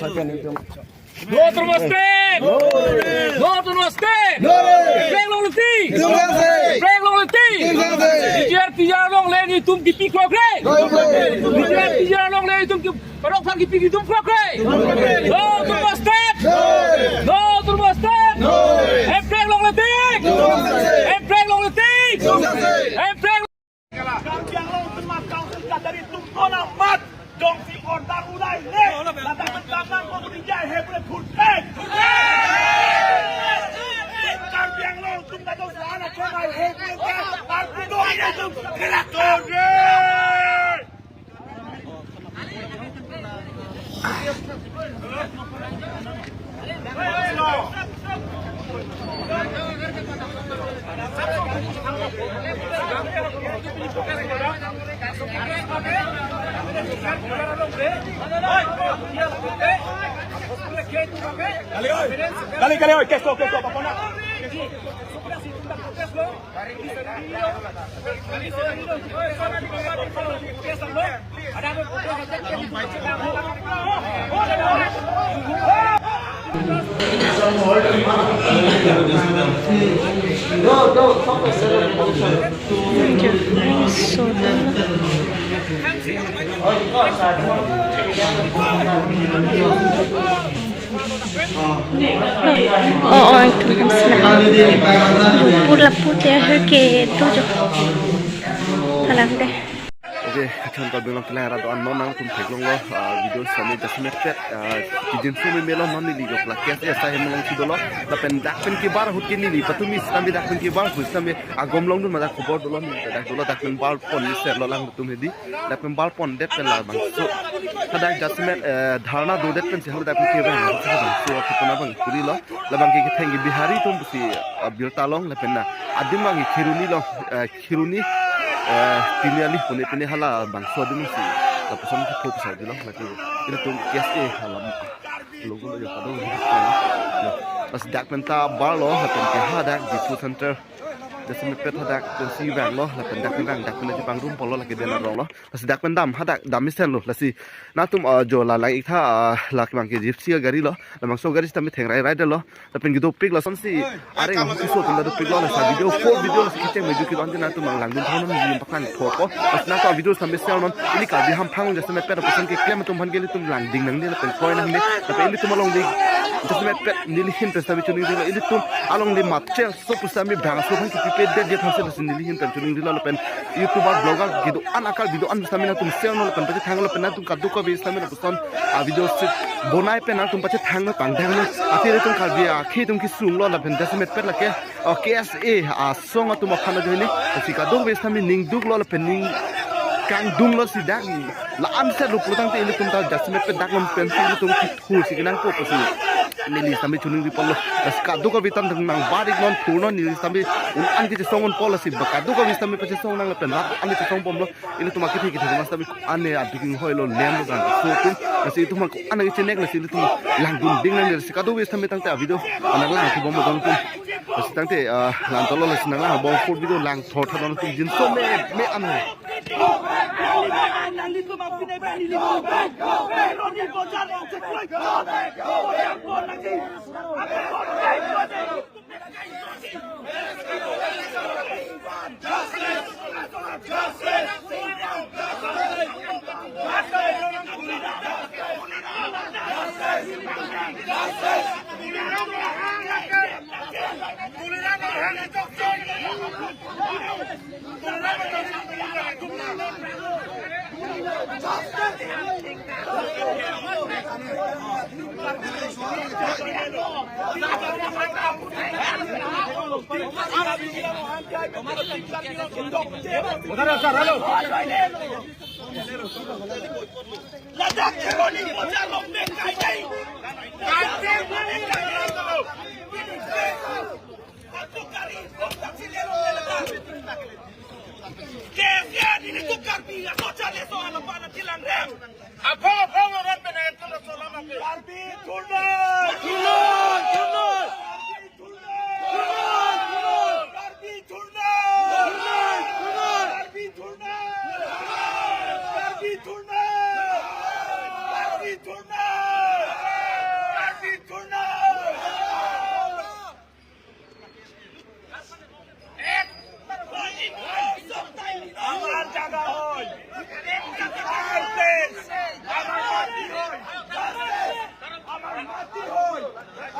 Outro mostre! Outro mostre! Prego luti! Prego luti! Dijar tijar long leni tum kipi krokre! Dijar tijar long leni tum parok far kipi tum krokre! Outro mostre! Outro mostre! Prego long luti! Prego luti! Prego Yang long temat dari tungkol amat dong si order ulai le datang bertangan pemuda hebat putih kan yang long tung datang sana coba hebat arti dong itu gerak Kali oi, kesto papona. itu kan laput ya ke itu jo salam deh. Oke, contoh bilang pelan rado an nonang tum teglong lo video sami dasmet pet kijin fumi melo non ni ligo plakes ya saya melang sidolo tapen dakpen ki bar hut kini li patumi sami dakpen ki bar hut sami agom long dun mada khobor dolo ni dak dolo dakpen bal pon ni ser lo lang tum hedi dakpen bal pon det pen la bang so kada dasmet dharna do det pen se hal dakpen ki bang so khotona bang puri lo labang ki thengi bihari tum si biltalong la penna adimang khiruni lo khiruni Pilihan puni hala bangsa dulu sih, tapi sama kita fokus aja loh, lagi itu tuh KSE halam logo lo yang kadang pas dak penta bar loh, tapi hadak di food center, jadi mepet hadak pensi bang loh, tapi dak penta rum polo lagi dia narong loh, pas dak pendam hadak damisen loh, lasi natum jo lalai itha laki bangke gypsy gari loh, lamang so gari tapi tengrai rider loh, tapi gitu pig loh, sonsi are yang mesti so tunda tuh pig loh, lasa video kita meju kita nanti natum langgeng tahun ini pakai foto, pas nato video sampai sel non, ini kalau di hampang jadi mepet pesan ke klaim tuh geli tuh langgeng nang dia, tapi poin nang dia, tapi ini tuh malong di jadi mepet nilihin tapi cuning dia, ini tuh along di matchen so pusami bang so kan kita dia thasel nilihin cuning dia, lepen youtuber blogger gitu anakal video an pusami natum sel non lepen pasti tanggal lepen natum kadu ko bisaami natum video sit bonai pen natum pasti tanggal pandang nih, akhirnya tuh kalau dia akhir tuh kisung lo lepen jadi mepet lagi, KSA song atau makan aja ini, si kadu bisa ami ning duk lo lepen ning kang dung lo si dak la amser lo putang te ini tuh tahu jadi mepet dak lom pensi ini tuh kitu si kenang ko pasti nili sampai cuning di polo, las kadu ko bitan nang barik non turno nili sampai an kita songon polo si bakadu ko bisa sampai pasti song nang lepen rat an kita song pom lo ini tuh makin kita mas tapi ane abikin hoi lo lem lo kan so tuh las itu mak an kita nek las itu tuh langgung ding nang si kadu bisa sampai tang te video anak lang tuh bom dong tuh las tang te lang tolo las nang lang bom full video lang thor thor tuh jin so me an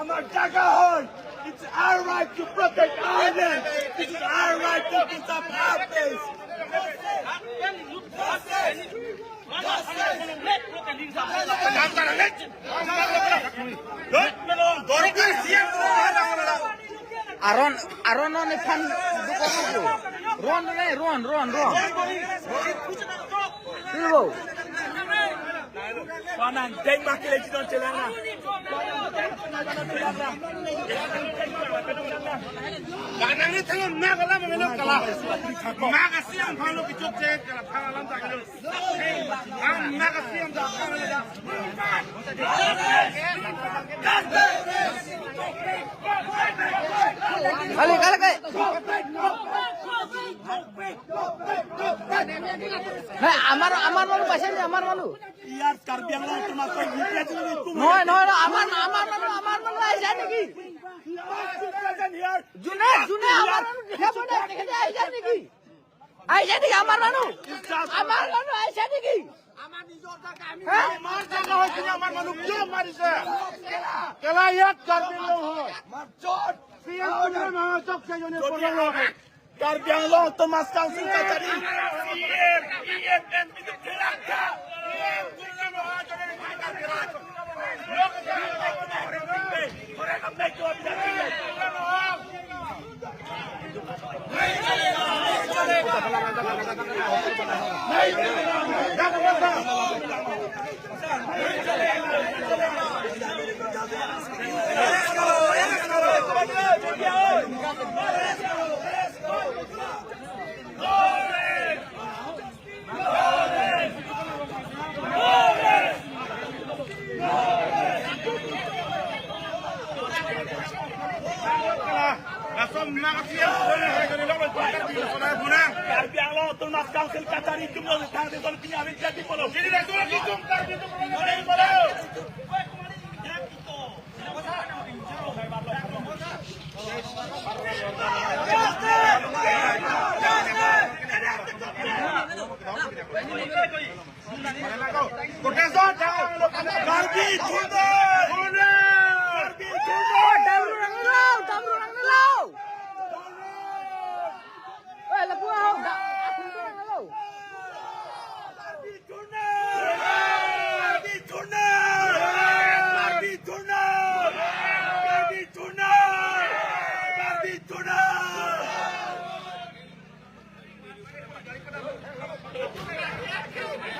আমার জায়গা হয়। It's our right to protect our land. This is our right to defend our place. Aron on the pan. Run. Panan, deng makile jidon celana. Ganang ni tengok nak kalah mengelak kalah. Nak siang kalau kicuk cek kalah kalah tak kalah. Nak siang tak kalah. Kali. Hey, amar malu pasal ni amar malu. Yaar Karbi Anglong termasuk UPS itu. No, amar malu aja ni. Junaid, amar malu. Siapa dah kita aja ni. Aja ni amar malu aja ni. Amar jaga hoy kini amar malu kyo mari se. Kelayat Karbi Anglong hoy. Marchot. Siang punya masuk saya ni porong. Karbi Anglong Thomas Council ka cari. EM itu kelaka. Karbi Anglong Thomas Council ka cari jumlah thang de sol pinya bin jadi polo. Jadi dah surat hitung Karbi tu polo. Karbi tunda.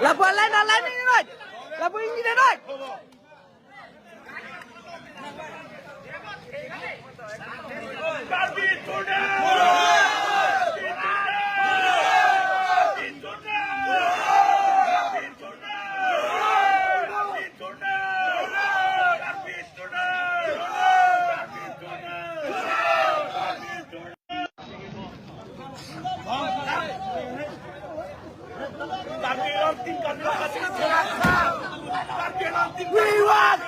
Lapu lain ni Roj. Lapu ini dah Roj. Karbi tunda. We want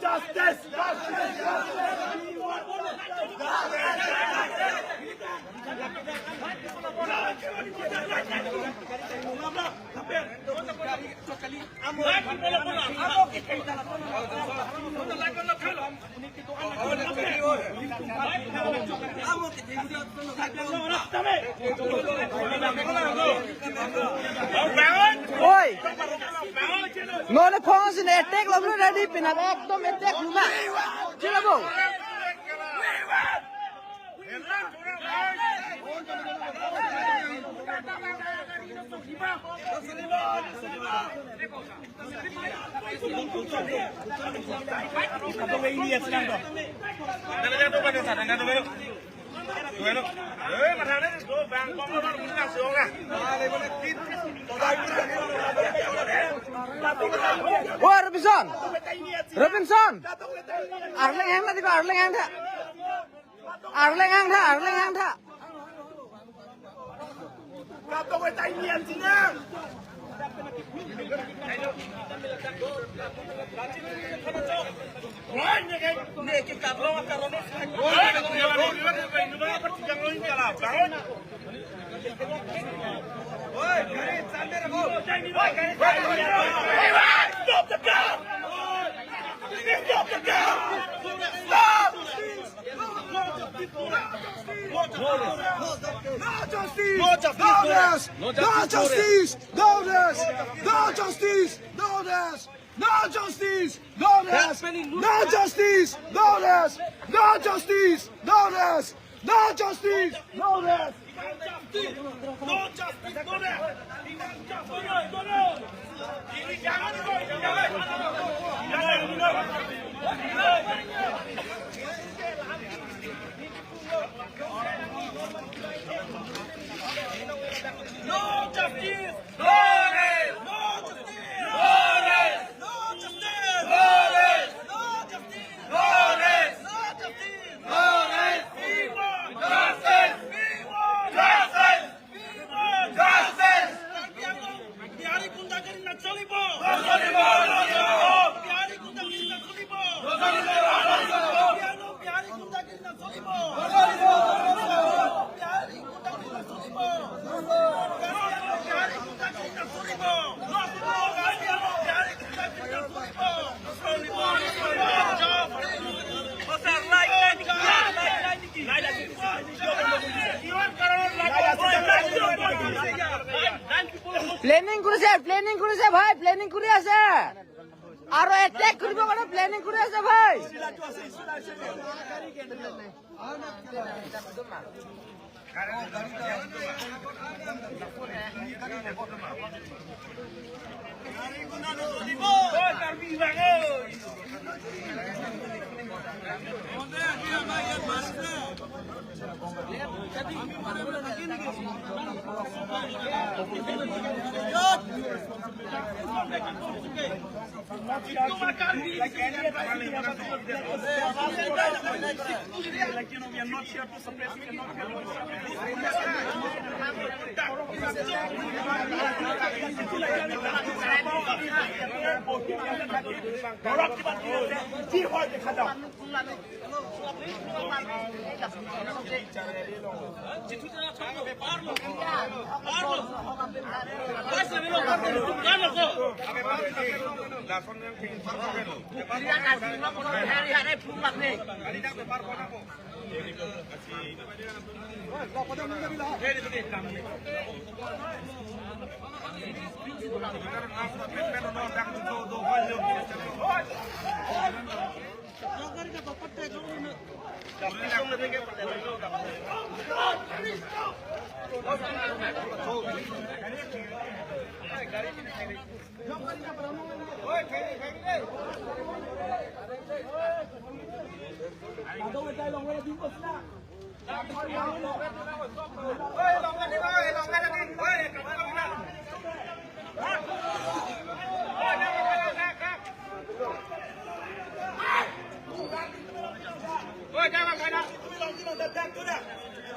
justice. sini attack lo belum ready pinat ekdom attack luma. Cila bu. Wah Robinson, Robinson, Arling hang tadi kok Arling hang tak, Arling hang tak, Arling hang tak. Kata gue tanya sini. Planning কৰিছে ভাই planning কৰি আছে আৰু এটেক কৰিব কাৰণে planning কৰি আছে ভাই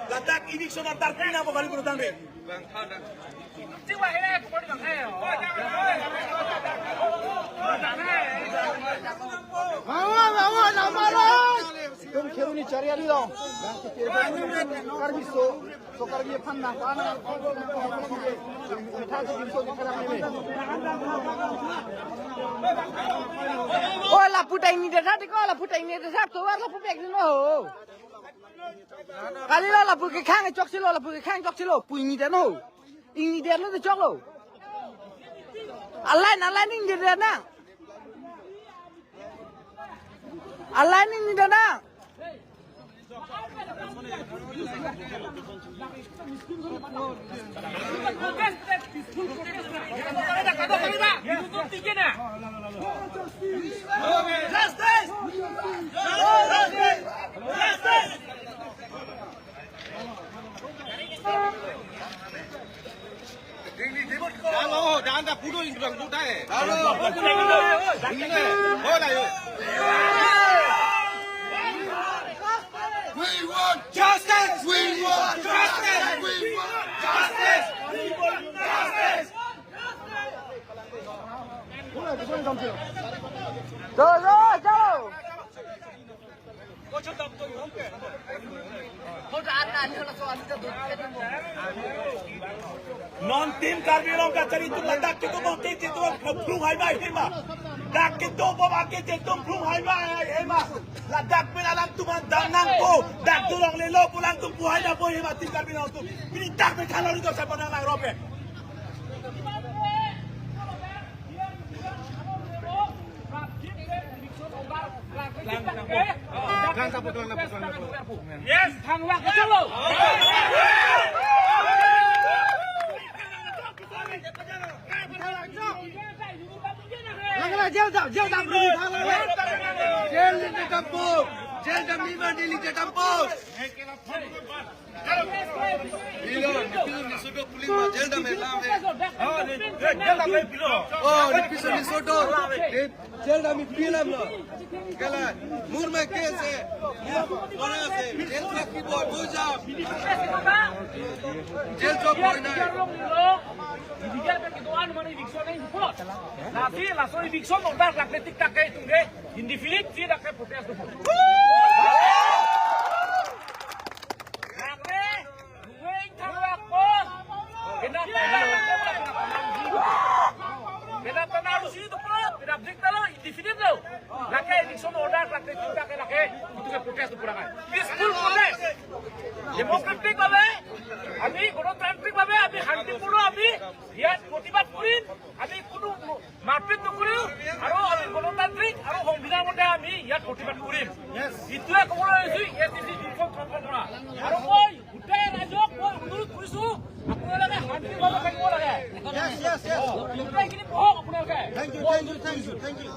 Letak ini sudah terpina apa kali kurang deh? Coba ini aku mau dipakai. Bawa, nama lah. Tum kiri ni cari ali dong. Karbi so karbi panna, panna. Kita tu bisa dikerang ini. Oh, lapu tay ni dah tadi kau lapu tay ni dah sab tu, lapu pek ni loh. Kali lo lapu ke khang chok silo, lapu ke khang chok silo, pui ni dah no. Ini dia lo tu chok lo. Alai ni dia dah na. Allah ini dana. We want justice! We want justice! We want justice! We want justice! Chalo. Non-team Karbilong ka cerita ledak itu mungkin itu pelung hai bai hema. Dak itu pemakai itu pelung hai bai hema. Ledak menalam tuman danang ko. Dak turang lelo pulang tu puhai dah boy hema team Karbilong tu. Ini dak berkalau itu siapa nak rope. Yes, thằng lạc cái chân rồi. Jail tak perlu ditangani. Jail di kampung. Jail jam 5 di Liga Kampung. Oh, dipisah di sodor. Jail kami film loh. Kalau murmai kes है, mana se? Jail laki boy, bujam. Jail chok boy na. Dibiar perketuaan mana eviction ini support. Nanti langsung eviction order atletik tak kayak itu deh. Individu sih tak kayak protes tu. Kenapa naruh sini tu pun? Tidak berita lo, individu lo. Lakai eviction order atletik tak kayak lakai itu kayak protes tu purangan. Peaceful protest. Demokratik babe, আমি গণতান্ত্রিক ভাবে আমি শান্তিপূর্ণ আমি ইয়াত প্রতিবাদ কৰিম আমি কোনো মাৰপিট নকৰিম আৰু আমি গণতান্ত্ৰিক আৰু সংবিধান মতে আমি ইয়াত প্ৰতিবাদ কৰিম ইটোৱে ক'বলৈ লৈছো এটিসি দিশক ধ্বংস কৰা আৰু মই গোটেই ৰাইজক মই অনুৰোধ কৰিছো আপোনালোকে শান্তিভাৱে থাকিব লাগে গোটেইখিনি পঢ়ক আপোনালোকে thank you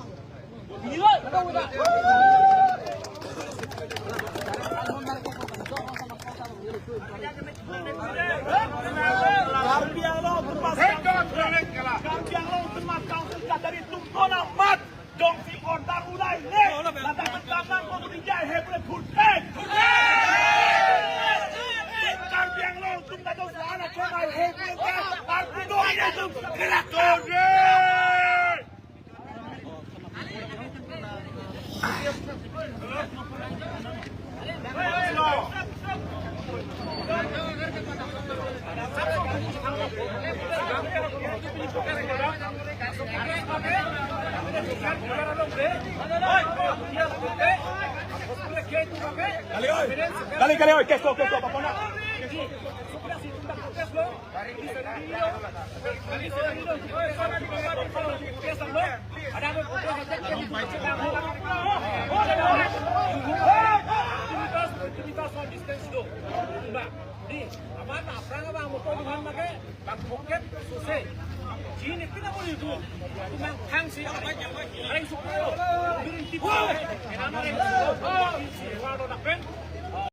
dari tungkol amat dong si order ulai ne ladangan tangan kemudian hebat putih kampiang lo tung dah dong sana kena hebat arti doa itu gerak Kali oi, kesko, apa nak? Ini